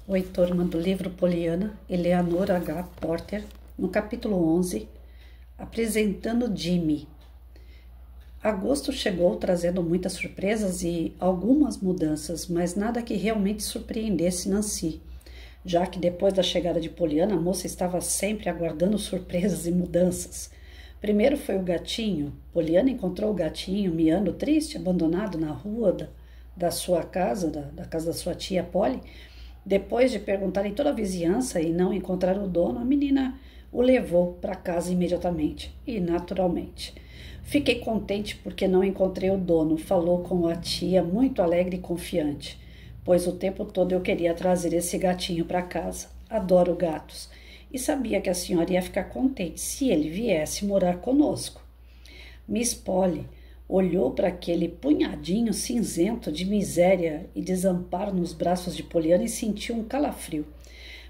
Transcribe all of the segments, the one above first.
Oi, turma do livro Poliana, Eleanor H. Porter, no capítulo 11, apresentando Jimmy. Agosto chegou trazendo muitas surpresas e algumas mudanças, mas nada que realmente surpreendesse Nancy, já que depois da chegada de Poliana, a moça estava sempre aguardando surpresas e mudanças. Primeiro foi o gatinho. Poliana encontrou o gatinho miando triste, abandonado na rua da sua casa, da casa da sua tia Polly. Depois de perguntar em toda a vizinhança e não encontrar o dono, a menina o levou para casa imediatamente e naturalmente. Fiquei contente porque não encontrei o dono, falou com a tia muito alegre e confiante, pois o tempo todo eu queria trazer esse gatinho para casa. Adoro gatos e sabia que a senhora ia ficar contente se ele viesse morar conosco. Miss Polly olhou para aquele punhadinho cinzento de miséria e desamparo nos braços de Poliana e sentiu um calafrio.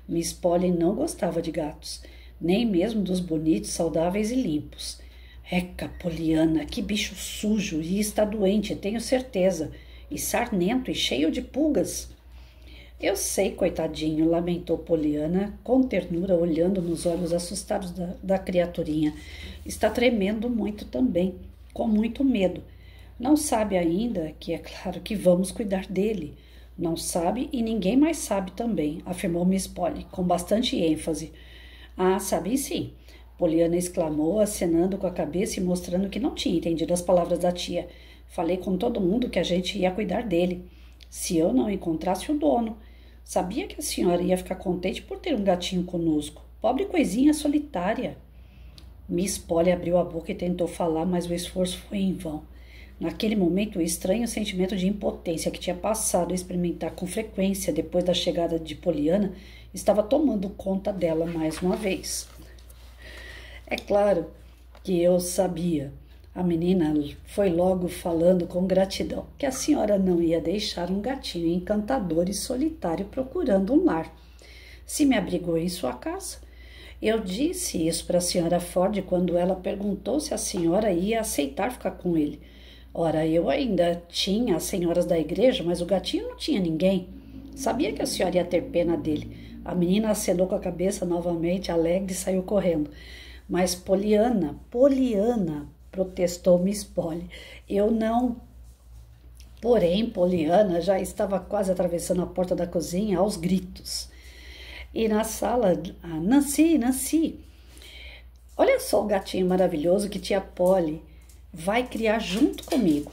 Miss Polly não gostava de gatos, nem mesmo dos bonitos, saudáveis e limpos. Eca, Poliana, que bicho sujo, e está doente, tenho certeza, e sarnento e cheio de pulgas. Eu sei, coitadinho, lamentou Poliana, com ternura, olhando nos olhos assustados da criaturinha. Está tremendo muito também, com muito medo. Não sabe ainda que é claro que vamos cuidar dele. Não sabe e ninguém mais sabe também, afirmou Miss Polly, com bastante ênfase. Ah, sabem sim, Poliana exclamou, acenando com a cabeça e mostrando que não tinha entendido as palavras da tia. Falei com todo mundo que a gente ia cuidar dele, se eu não encontrasse o dono. Sabia que a senhora ia ficar contente por ter um gatinho conosco. Pobre coisinha solitária. Miss Polly abriu a boca e tentou falar, mas o esforço foi em vão. Naquele momento, o estranho sentimento de impotência que tinha passado a experimentar com frequência depois da chegada de Poliana estava tomando conta dela mais uma vez. É claro que eu sabia. A menina foi logo falando com gratidão que a senhora não ia deixar um gatinho encantador e solitário procurando um lar. Se me abrigou em sua casa. Eu disse isso para a senhora Ford quando ela perguntou se a senhora ia aceitar ficar com ele. Ora, eu ainda tinha as senhoras da igreja, mas o gatinho não tinha ninguém. Sabia que a senhora ia ter pena dele. A menina acenou com a cabeça novamente, alegre, e saiu correndo. Mas Poliana, protestou Miss Polly. Eu não. Porém, Poliana já estava quase atravessando a porta da cozinha aos gritos. E na sala, Nancy, olha só o gatinho maravilhoso que tia Polly vai criar junto comigo.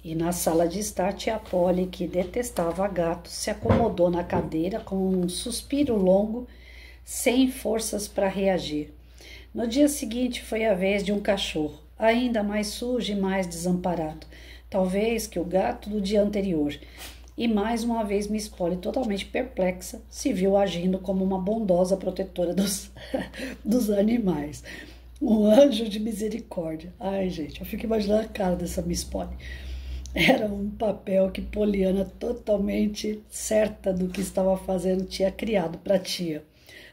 E na sala de estar, tia Polly, que detestava gatos, se acomodou na cadeira com um suspiro longo, sem forças para reagir. No dia seguinte foi a vez de um cachorro, ainda mais sujo e mais desamparado, talvez que o gato do dia anterior. E mais uma vez Miss Polly, totalmente perplexa, se viu agindo como uma bondosa protetora dos animais. Um anjo de misericórdia. Ai, gente, eu fico imaginando a cara dessa Miss Polly. Era um papel que Poliana, totalmente certa do que estava fazendo, tinha criado para a tia.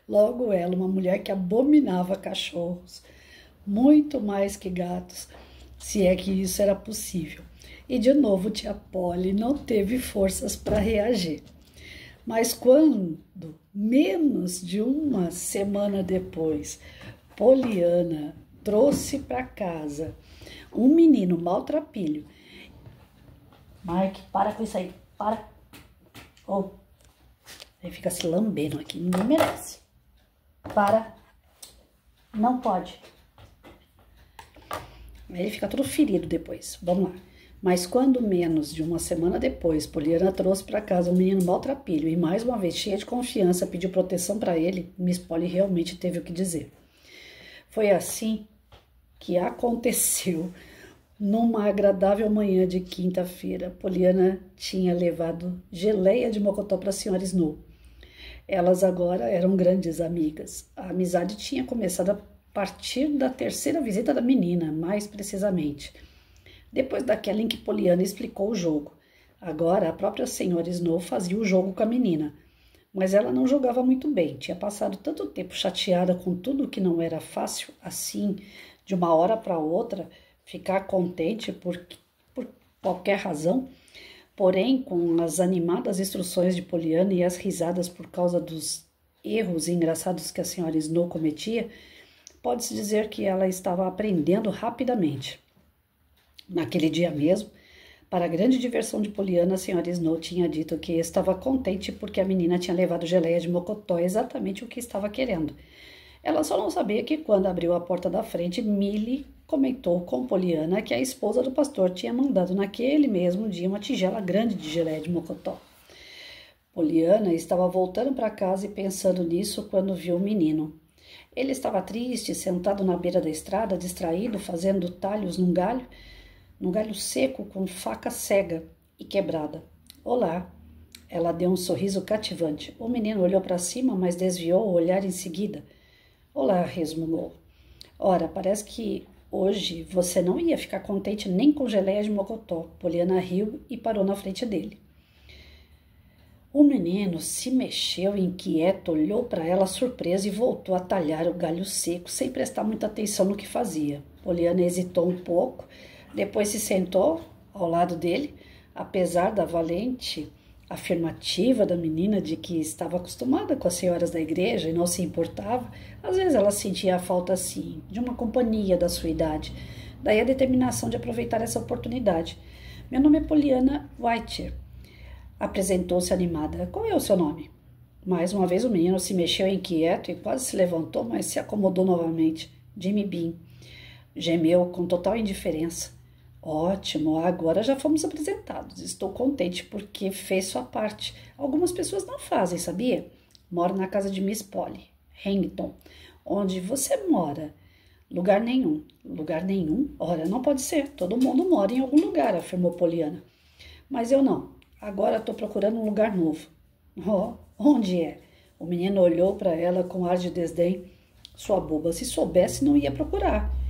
Logo ela, uma mulher que abominava cachorros, muito mais que gatos, se é que isso era possível. E de novo tia Polly não teve forças para reagir. Mas quando, menos de uma semana depois, Poliana trouxe para casa um menino maltrapilho. Mike, para com isso aí, para. Oh, ele fica se lambendo aqui, não merece. Para, não pode. Ele fica todo ferido depois, vamos lá. Mas quando menos de uma semana depois, Poliana trouxe para casa um menino maltrapilho e mais uma vez, cheia de confiança, pediu proteção para ele, Miss Polly realmente teve o que dizer. Foi assim que aconteceu. Numa agradável manhã de quinta-feira, Poliana tinha levado geleia de mocotó para a senhora Snow. Elas agora eram grandes amigas. A amizade tinha começado a partir da terceira visita da menina, mais precisamente. Depois daquela em que Poliana explicou o jogo. Agora, a própria senhora Snow fazia o jogo com a menina. Mas ela não jogava muito bem. Tinha passado tanto tempo chateada com tudo que não era fácil, assim, de uma hora para outra, ficar contente por qualquer razão. Porém, com as animadas instruções de Poliana e as risadas por causa dos erros engraçados que a senhora Snow cometia, pode-se dizer que ela estava aprendendo rapidamente. Naquele dia mesmo, para a grande diversão de Poliana, a senhora Snow tinha dito que estava contente porque a menina tinha levado geleia de mocotó, exatamente o que estava querendo. Ela só não sabia que quando abriu a porta da frente, Millie comentou com Poliana que a esposa do pastor tinha mandado naquele mesmo dia uma tigela grande de geleia de mocotó. Poliana estava voltando para casa e pensando nisso quando viu o menino. Ele estava triste, sentado na beira da estrada, distraído, fazendo talhos num galho seco com faca cega e quebrada. Olá! Ela deu um sorriso cativante. O menino olhou para cima, mas desviou o olhar em seguida. Olá, resmungou. Ora, parece que hoje você não ia ficar contente nem com geleia de mocotó. Poliana riu e parou na frente dele. O menino se mexeu inquieto, olhou para ela surpreso e voltou a talhar o galho seco, sem prestar muita atenção no que fazia. Poliana hesitou um pouco, depois se sentou ao lado dele, apesar da valente afirmativa da menina de que estava acostumada com as senhoras da igreja e não se importava. Às vezes ela sentia a falta, sim, de uma companhia da sua idade. Daí a determinação de aproveitar essa oportunidade. Meu nome é Poliana White. Apresentou-se animada. Qual é o seu nome? Mais uma vez o menino se mexeu inquieto e quase se levantou, mas se acomodou novamente. Jimmy Bean. Gemeu com total indiferença. Ótimo, agora já fomos apresentados. Estou contente porque fez sua parte. Algumas pessoas não fazem, sabia? Moro na casa de Miss Polly, Hannington. Onde você mora? Lugar nenhum. Lugar nenhum? Ora, não pode ser. Todo mundo mora em algum lugar, afirmou Poliana. Mas eu não. Agora estou procurando um lugar novo. Oh, onde é? O menino olhou para ela com ar de desdém. Sua boba, se soubesse, não ia procurar.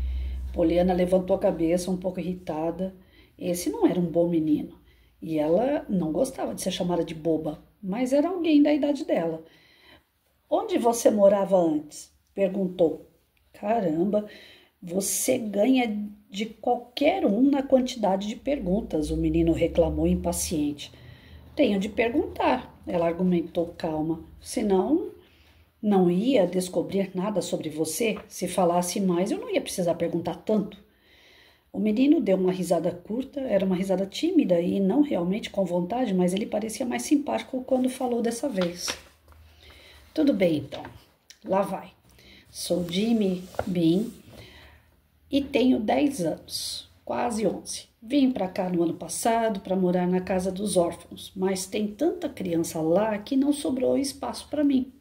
Poliana levantou a cabeça, um pouco irritada. Esse não era um bom menino. E ela não gostava de ser chamada de boba, mas era alguém da idade dela. Onde você morava antes? Perguntou. Caramba, você ganha de qualquer um na quantidade de perguntas, o menino reclamou impaciente. Tenho de perguntar, ela argumentou calma. Senão, não ia descobrir nada sobre você. Se falasse mais, eu não ia precisar perguntar tanto. O menino deu uma risada curta, era uma risada tímida e não realmente com vontade, mas ele parecia mais simpático quando falou dessa vez. Tudo bem, então. Lá vai. Sou Jimmy Bean e tenho 10 anos, quase 11. Vim para cá no ano passado para morar na casa dos órfãos, mas tem tanta criança lá que não sobrou espaço para mim.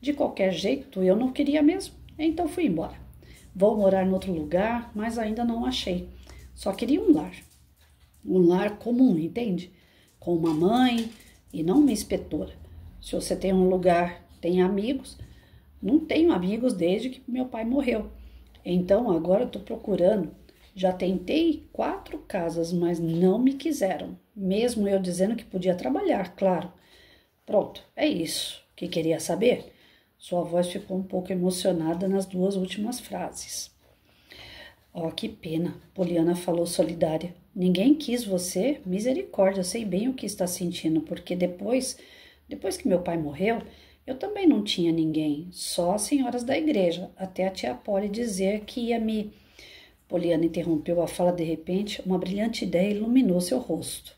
De qualquer jeito, eu não queria mesmo, então fui embora. Vou morar em outro lugar, mas ainda não achei. Só queria um lar. Um lar comum, entende? Com uma mãe e não uma inspetora. Se você tem um lugar, tem amigos. Não tenho amigos desde que meu pai morreu. Então agora estou procurando. Já tentei 4 casas, mas não me quiseram. Mesmo eu dizendo que podia trabalhar, claro. Pronto, é isso. Que queria saber? Sua voz ficou um pouco emocionada nas 2 últimas frases. Oh, que pena, Poliana falou solidária. Ninguém quis você? Misericórdia, eu sei bem o que está sentindo, porque depois que meu pai morreu, eu também não tinha ninguém, só as senhoras da igreja, até a tia Polly dizer que ia me... Poliana interrompeu a fala de repente, uma brilhante ideia iluminou seu rosto.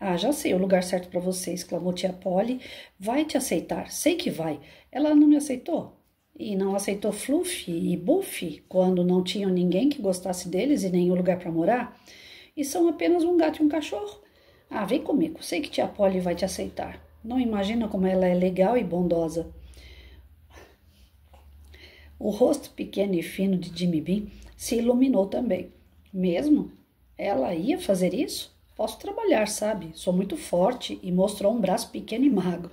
Ah, já sei o lugar certo para você, exclamou tia Polly. Vai te aceitar, sei que vai. Ela não me aceitou? E não aceitou Fluffy e Buffy quando não tinham ninguém que gostasse deles e nenhum lugar para morar? E são apenas um gato e um cachorro. Ah, vem comigo, sei que tia Polly vai te aceitar. Não imagina como ela é legal e bondosa. O rosto pequeno e fino de Jimmy Bean se iluminou também. Mesmo? Ela ia fazer isso? Posso trabalhar, sabe? Sou muito forte e mostrou um braço pequeno e magro.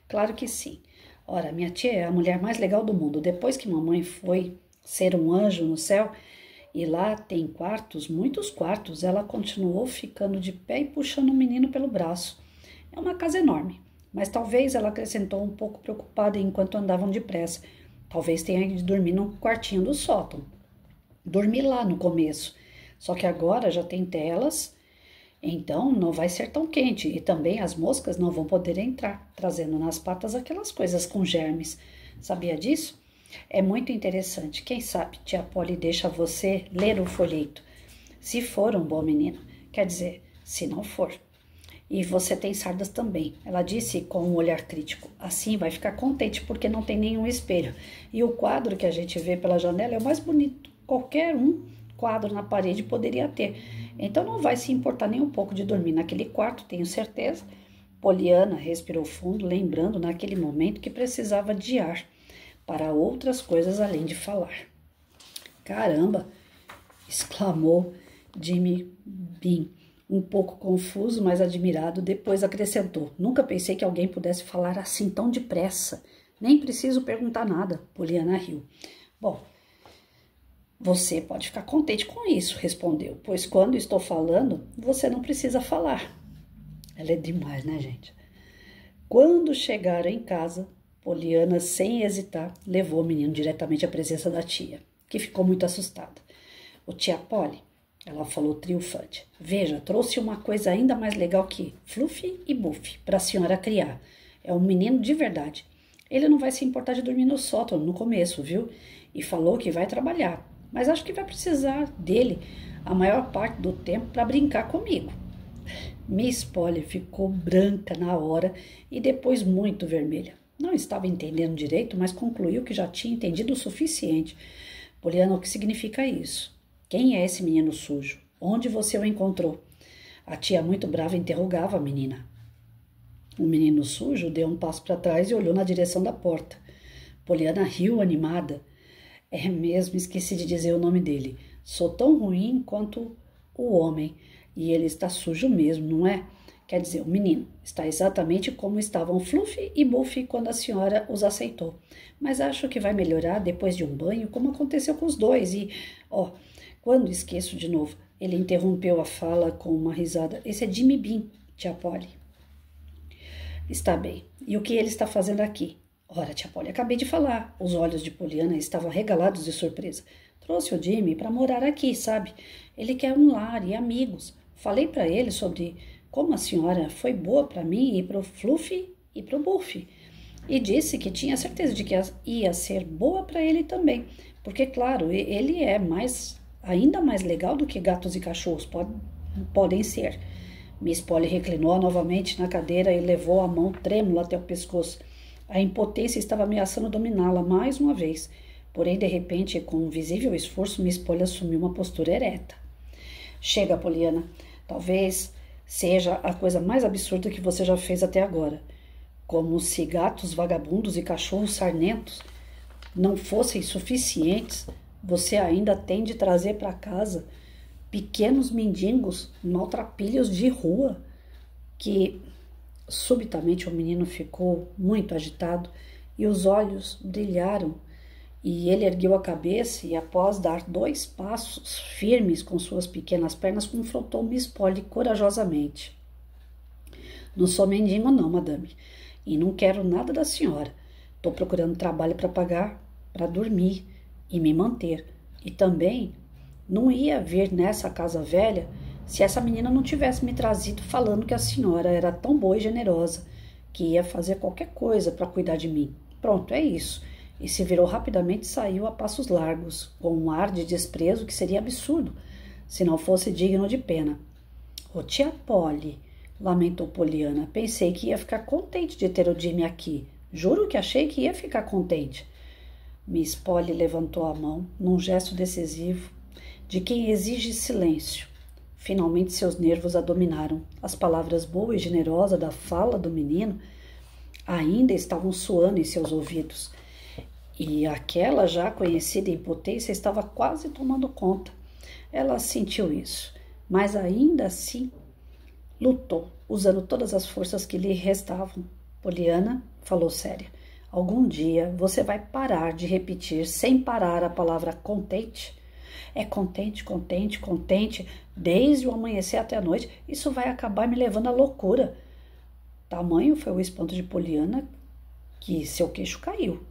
Claro que sim. Ora, minha tia é a mulher mais legal do mundo. Depois que mamãe foi ser um anjo no céu, e lá tem quartos, muitos quartos, ela continuou ficando de pé e puxando o menino pelo braço. É uma casa enorme, mas talvez ela acrescentou um pouco preocupada enquanto andavam depressa. Talvez tenha de dormir no quartinho do sótão. Dormi lá no começo, só que agora já tem telas Então não vai ser tão quente e também as moscas não vão poder entrar, trazendo nas patas aquelas coisas com germes. Sabia disso? É muito interessante. Quem sabe tia Polly deixa você ler o folheto, se for um bom menino. Quer dizer, se não for. E você tem sardas também. Ela disse com um olhar crítico. Assim vai ficar contente porque não tem nenhum espelho. E o quadro que a gente vê pela janela é o mais bonito. Qualquer quadro na parede poderia ter. Então não vai se importar nem um pouco de dormir naquele quarto, tenho certeza. Poliana respirou fundo, lembrando naquele momento que precisava de ar para outras coisas além de falar. Caramba! Exclamou Jimmy Bean, um pouco confuso, mas admirado. Depois acrescentou: nunca pensei que alguém pudesse falar assim tão depressa. Nem preciso perguntar nada. Poliana riu. Bom, você pode ficar contente com isso, respondeu, pois quando estou falando, você não precisa falar. Ela é demais, né, gente? Quando chegaram em casa, Poliana, sem hesitar, levou o menino diretamente à presença da tia, que ficou muito assustada. Ô tia Polly, ela falou triunfante, veja, trouxe uma coisa ainda mais legal que Fluffy e Buffy para a senhora criar. É um menino de verdade. Ele não vai se importar de dormir no sótão no começo, viu? E falou que vai trabalhar, mas acho que vai precisar dele a maior parte do tempo para brincar comigo. Miss Polly ficou branca na hora e depois muito vermelha. Não estava entendendo direito, mas concluiu que já tinha entendido o suficiente. Poliana, o que significa isso? Quem é esse menino sujo? Onde você o encontrou? A tia, muito brava, interrogava a menina. O menino sujo deu um passo para trás e olhou na direção da porta. Poliana riu animada. É mesmo, esqueci de dizer o nome dele. Sou tão ruim quanto o homem. E ele está sujo mesmo, não é? Quer dizer, o menino está exatamente como estavam Fluffy e Buffy quando a senhora os aceitou. Mas acho que vai melhorar depois de um banho, como aconteceu com os dois. E, quando esqueço de novo, ele interrompeu a fala com uma risada. Esse é Jimmy Bean, tia Polly. Está bem. E o que ele está fazendo aqui? Ora, tia Polly, acabei de falar. Os olhos de Poliana estavam regalados de surpresa. Trouxe o Jimmy para morar aqui, sabe? Ele quer um lar e amigos. Falei para ele sobre como a senhora foi boa para mim e para o Fluffy e para o Buffy. E disse que tinha certeza de que ia ser boa para ele também. Porque, claro, ele é ainda mais legal do que gatos e cachorros podem ser. Miss Polly reclinou novamente na cadeira e levou a mão trêmula até o pescoço. A impotência estava ameaçando dominá-la mais uma vez. Porém, de repente, com um visível esforço, Miss Polly assumiu uma postura ereta. Chega, Poliana. Talvez seja a coisa mais absurda que você já fez até agora. Como se gatos vagabundos e cachorros sarnentos não fossem suficientes, você ainda tem de trazer para casa pequenos mendigos maltrapilhos de rua. Que subitamente o menino ficou muito agitado e os olhos brilharam. E ele ergueu a cabeça e, após dar 2 passos firmes com suas pequenas pernas, confrontou Miss Polly corajosamente. Não sou mendigo não, madame, e não quero nada da senhora. Estou procurando trabalho para pagar, para dormir e me manter. E também não ia vir nessa casa velha se essa menina não tivesse me trazido falando que a senhora era tão boa e generosa, que ia fazer qualquer coisa para cuidar de mim. Pronto, é isso. E se virou rapidamente e saiu a passos largos, com um ar de desprezo que seria absurdo, se não fosse digno de pena. Ô tia Polly, lamentou Poliana, pensei que ia ficar contente de ter o Jimmy aqui. Juro que achei que ia ficar contente. Miss Polly levantou a mão, num gesto decisivo, de quem exige silêncio. Finalmente seus nervos a dominaram. As palavras boas e generosas da fala do menino ainda estavam soando em seus ouvidos. E aquela já conhecida impotência estava quase tomando conta. Ela sentiu isso, mas ainda assim lutou, usando todas as forças que lhe restavam. Poliana falou séria. Algum dia você vai parar de repetir sem parar a palavra contente? É contente, contente, contente, desde o amanhecer até a noite. Isso vai acabar me levando à loucura. Tamanho foi o espanto de Poliana que seu queixo caiu.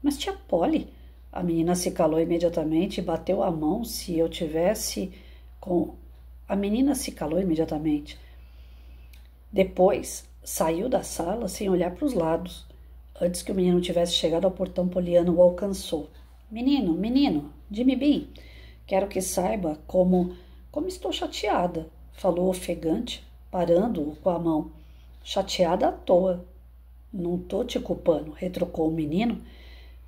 Mas tia Polly, a menina se calou imediatamente e bateu a mão. Se eu tivesse com A menina se calou imediatamente. Depois, saiu da sala sem olhar para os lados. Antes que o menino tivesse chegado ao portão, Poliana o alcançou. Menino, Jimmy Bean, quero que saiba como estou chateada, falou ofegante, parando-o com a mão. Chateada à toa. Não tô te culpando, retrucou o menino,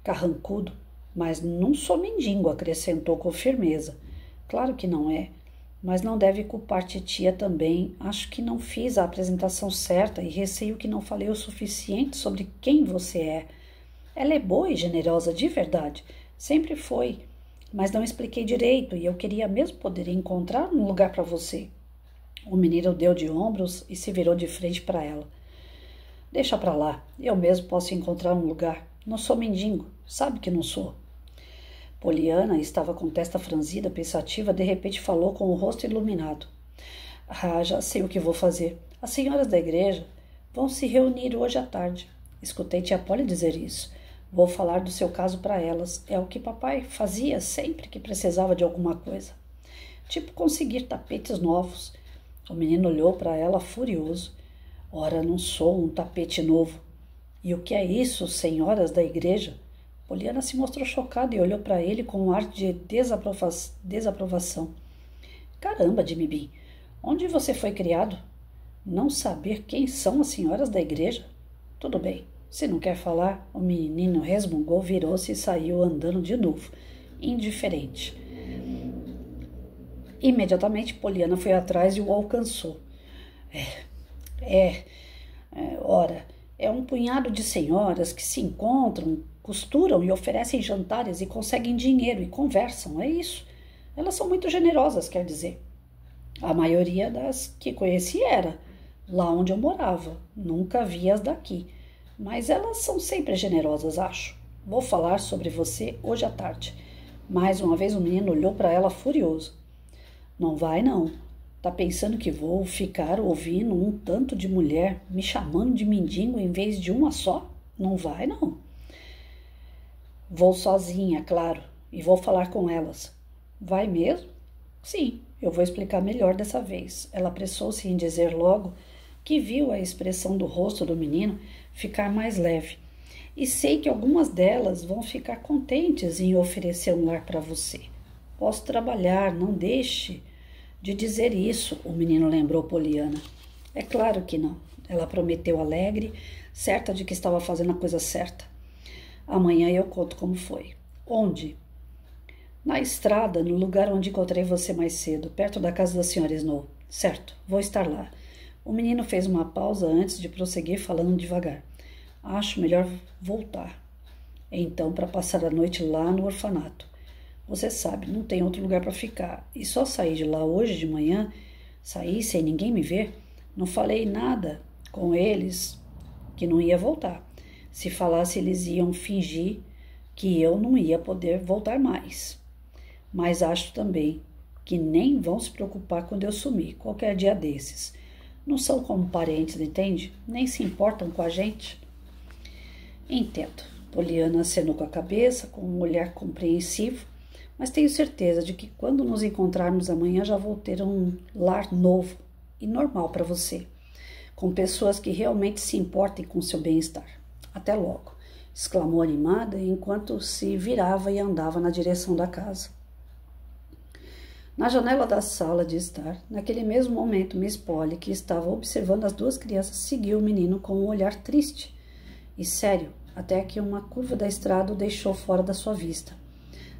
carrancudo. Mas não sou mendigo, acrescentou com firmeza. Claro que não é, mas não deve culpar titia também. Acho que não fiz a apresentação certa e receio que não falei o suficiente sobre quem você é. Ela é boa e generosa de verdade, sempre foi, mas não expliquei direito e eu queria mesmo poder encontrar um lugar para você. O menino deu de ombros e se virou de frente para ela. Deixa para lá, eu mesmo posso encontrar um lugar. Não sou mendigo, sabe que não sou. Poliana estava com testa franzida, pensativa, de repente falou com o rosto iluminado. Ah, já sei o que vou fazer. As senhoras da igreja vão se reunir hoje à tarde. Escutei tia Polly dizer isso. Vou falar do seu caso para elas. É o que papai fazia sempre que precisava de alguma coisa. Tipo conseguir tapetes novos. O menino olhou para ela furioso. Ora, não sou um tapete novo. E o que é isso, senhoras da igreja? Poliana se mostrou chocada e olhou para ele com um ar de desaprovação. Caramba, Jimmy Bean, onde você foi criado? Não saber quem são as senhoras da igreja? Tudo bem, se não quer falar, o menino resmungou, virou-se e saiu andando de novo, indiferente. Imediatamente, Poliana foi atrás e o alcançou. Ora, é um punhado de senhoras que se encontram, costuram e oferecem jantares e conseguem dinheiro e conversam, é isso. Elas são muito generosas, quer dizer. A maioria das que conheci era lá onde eu morava. Nunca vi as daqui. Mas elas são sempre generosas, acho. Vou falar sobre você hoje à tarde. Mais uma vez o menino olhou para ela furioso. Não vai, não. Tá pensando que vou ficar ouvindo um tanto de mulher me chamando de mendigo em vez de uma só? Não vai, não. Vou sozinha, claro, e vou falar com elas. Vai mesmo? Sim, eu vou explicar melhor dessa vez. Ela apressou-se em dizer logo que viu a expressão do rosto do menino ficar mais leve. E sei que algumas delas vão ficar contentes em oferecer um lar para você. Posso trabalhar, não deixe de dizer isso, o menino lembrou Poliana. É claro que não. Ela prometeu alegre, certa de que estava fazendo a coisa certa. Amanhã eu conto como foi. Onde? Na estrada, no lugar onde encontrei você mais cedo, perto da casa da senhora Snow. Certo, vou estar lá. O menino fez uma pausa antes de prosseguir falando devagar. Acho melhor voltar. Então, para passar a noite lá no orfanato. Você sabe, não tem outro lugar para ficar. E só saí de lá hoje de manhã, saí sem ninguém me ver. Não falei nada com eles que não ia voltar. Se falasse, eles iam fingir que eu não ia poder voltar mais. Mas acho também que nem vão se preocupar quando eu sumir, qualquer dia desses. Não são como parentes, entende? Nem se importam com a gente. Entendo. Poliana acenou com a cabeça, com um olhar compreensivo, mas tenho certeza de que quando nos encontrarmos amanhã já vou ter um lar novo e normal para você, com pessoas que realmente se importem com seu bem-estar. Até logo, exclamou animada enquanto se virava e andava na direção da casa. Na janela da sala de estar, naquele mesmo momento, Miss Polly, que estava observando as duas crianças, seguiu o menino com um olhar triste e sério, até que uma curva da estrada o deixou fora da sua vista.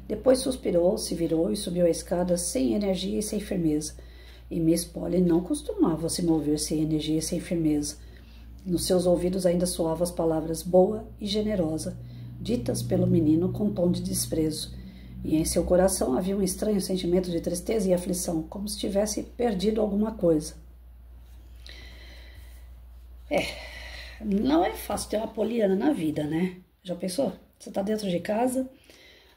Depois suspirou, se virou e subiu a escada sem energia e sem firmeza. E Miss Polly não costumava se mover sem energia e sem firmeza. Nos seus ouvidos ainda soavam as palavras boa e generosa, ditas pelo menino com tom de desprezo. E em seu coração havia um estranho sentimento de tristeza e aflição, como se tivesse perdido alguma coisa. Não é fácil ter uma Poliana na vida, né? Já pensou? Você tá dentro de casa,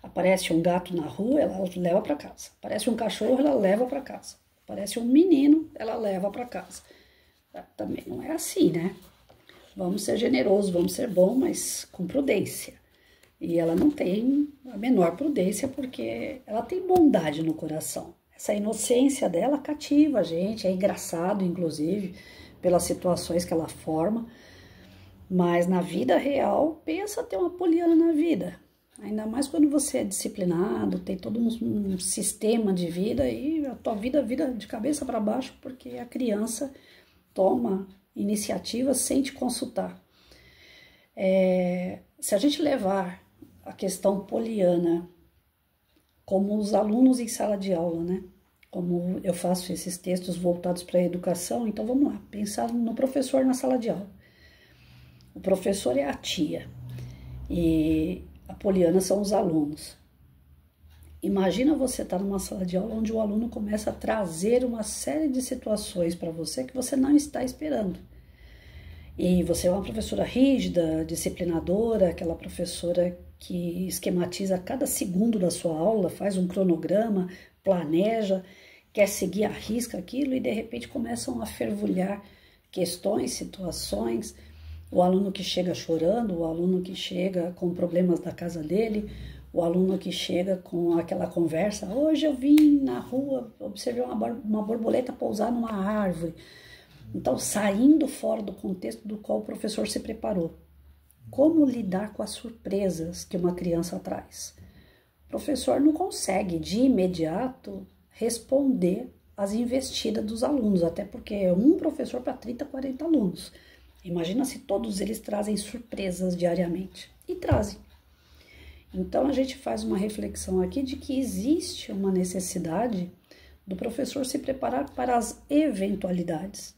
aparece um gato na rua, ela leva para casa. Aparece um cachorro, ela leva para casa. Aparece um menino, ela leva para casa. Também não é assim, né? Vamos ser generosos, vamos ser bons, mas com prudência. E ela não tem a menor prudência porque ela tem bondade no coração. Essa inocência dela cativa a gente, é engraçado, inclusive, pelas situações que ela forma. Mas na vida real, pensa ter uma Poliana na vida. Ainda mais quando você é disciplinado, tem todo um sistema de vida e a tua vida vira de cabeça para baixo porque a criança toma iniciativa sem te consultar. Se a gente levar a questão poliana como os alunos em sala de aula, né? Como eu faço esses textos voltados para a educação, então vamos lá, pensar no professor na sala de aula. O professor é a tia e a poliana são os alunos. Imagina você estar numa sala de aula onde o aluno começa a trazer uma série de situações para você que você não está esperando. E você é uma professora rígida, disciplinadora, aquela professora que esquematiza cada segundo da sua aula, faz um cronograma, planeja, quer seguir à risca aquilo e de repente começam a fervulhar questões, situações, o aluno que chega chorando, o aluno que chega com problemas da casa dele, o aluno que chega com aquela conversa, hoje eu vim na rua, observei uma borboleta pousar numa árvore. Então, saindo fora do contexto do qual o professor se preparou. Como lidar com as surpresas que uma criança traz? O professor não consegue, de imediato, responder às investidas dos alunos, até porque é um professor para 30, 40 alunos. Imagina se todos eles trazem surpresas diariamente. E trazem. Então, a gente faz uma reflexão aqui de que existe uma necessidade do professor se preparar para as eventualidades.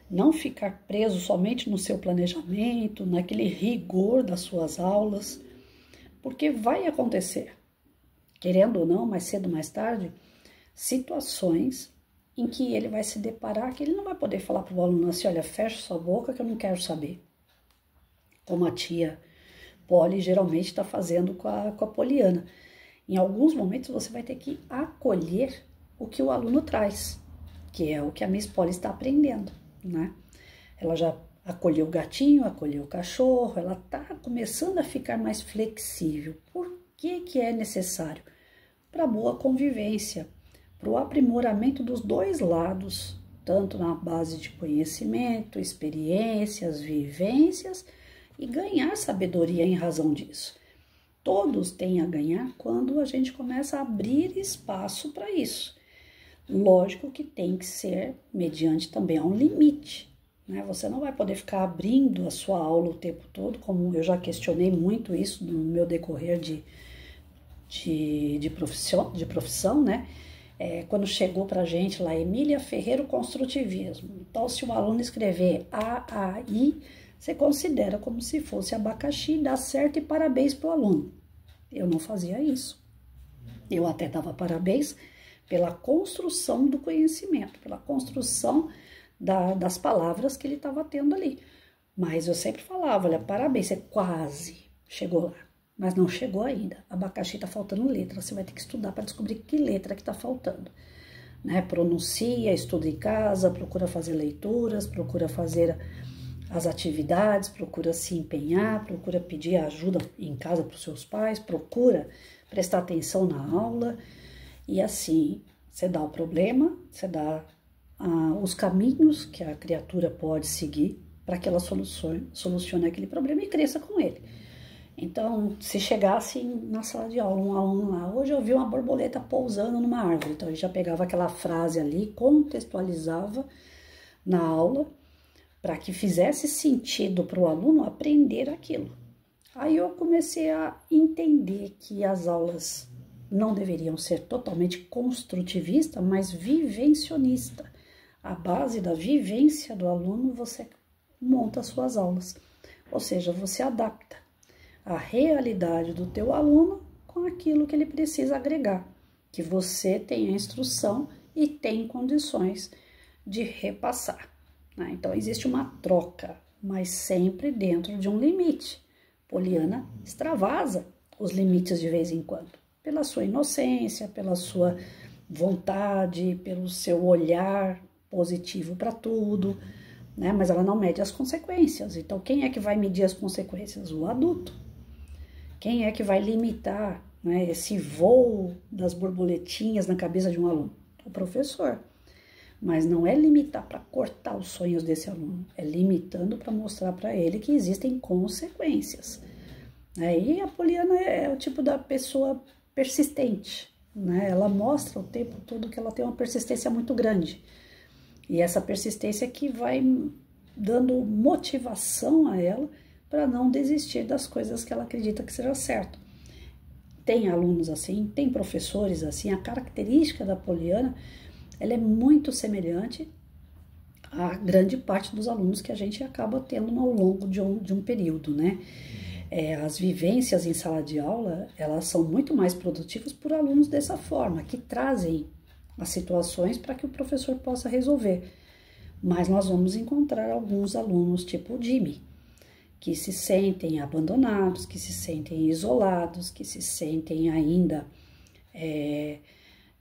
Não ficar preso somente no seu planejamento, naquele rigor das suas aulas, porque vai acontecer, querendo ou não, mais cedo ou mais tarde, situações em que ele vai se deparar que ele não vai poder falar para o aluno assim, olha, fecha sua boca que eu não quero saber. Como a tia Polly geralmente está fazendo com a Poliana. Em alguns momentos você vai ter que acolher o que o aluno traz, que é o que a Miss Polly está aprendendo, né? Ela já acolheu o gatinho, acolheu o cachorro, ela está começando a ficar mais flexível. Por que que é necessário? Para boa convivência, para o aprimoramento dos dois lados, tanto na base de conhecimento, experiências, vivências e ganhar sabedoria em razão disso. Todos têm a ganhar quando a gente começa a abrir espaço para isso. Lógico que tem que ser mediante também a um limite, né? Você não vai poder ficar abrindo a sua aula o tempo todo, como eu já questionei muito isso no meu decorrer de profissão, né? Quando chegou pra gente lá, Emília Ferreira, o construtivismo. Então, se o aluno escrever I, você considera como se fosse abacaxi, dá certo e parabéns pro aluno. Eu não fazia isso. Eu até dava parabéns pela construção do conhecimento, pela construção das palavras que ele estava tendo ali. Mas eu sempre falava, olha, parabéns, você quase chegou lá, mas não chegou ainda. Abacaxi tá faltando letra, você vai ter que estudar para descobrir que letra que tá faltando. Né? Pronuncia, estuda em casa, procura fazer leituras, procura fazer as atividades, procura se empenhar, procura pedir ajuda em casa para os seus pais, procura prestar atenção na aula. E assim, você dá o problema, você dá os caminhos que a criatura pode seguir para que ela solucione aquele problema e cresça com ele. Então, se chegasse na sala de aula um aluno lá, hoje eu vi uma borboleta pousando numa árvore, então ele já pegava aquela frase ali, contextualizava na aula, para que fizesse sentido para o aluno aprender aquilo. Aí eu comecei a entender que as aulas não deveriam ser totalmente construtivista, mas vivencionista. A base da vivência do aluno, você monta as suas aulas. Ou seja, você adapta a realidade do teu aluno com aquilo que ele precisa agregar, que você tem a instrução e tem condições de repassar. Né? Então, existe uma troca, mas sempre dentro de um limite. Poliana extravasa os limites de vez em quando, pela sua inocência, pela sua vontade, pelo seu olhar positivo para tudo, né? Mas ela não mede as consequências. Então, quem é que vai medir as consequências? O adulto. Quem é que vai limitar, né, esse voo das borboletinhas na cabeça de um aluno? o professor. Mas não é limitar para cortar os sonhos desse aluno, é limitando para mostrar para ele que existem consequências. Aí a Poliana é o tipo da pessoa persistente, né? Ela mostra o tempo todo que ela tem uma persistência muito grande. E essa persistência que vai dando motivação a ela para não desistir das coisas que ela acredita que seja certo. Tem alunos assim, tem professores assim. A característica da Poliana, ela é muito semelhante a grande parte dos alunos que a gente acaba tendo ao longo de um período, né? As vivências em sala de aula, elas são muito mais produtivas por alunos dessa forma, que trazem as situações para que o professor possa resolver. Mas nós vamos encontrar alguns alunos tipo o Jimmy, que se sentem abandonados, que se sentem isolados, que se sentem ainda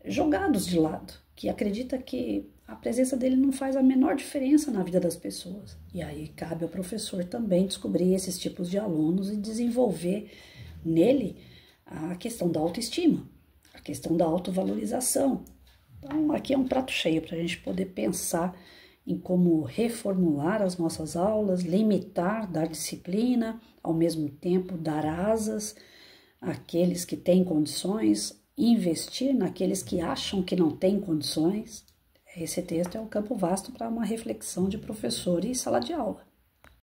jogados de lado, que acredita que a presença dele não faz a menor diferença na vida das pessoas. E aí cabe ao professor também descobrir esses tipos de alunos e desenvolver nele a questão da autoestima, a questão da autovalorização. Então aqui é um prato cheio para a gente poder pensar em como reformular as nossas aulas, limitar, dar disciplina, ao mesmo tempo dar asas àqueles que têm condições, investir naqueles que acham que não têm condições. Esse texto é um campo vasto para uma reflexão de professor e sala de aula.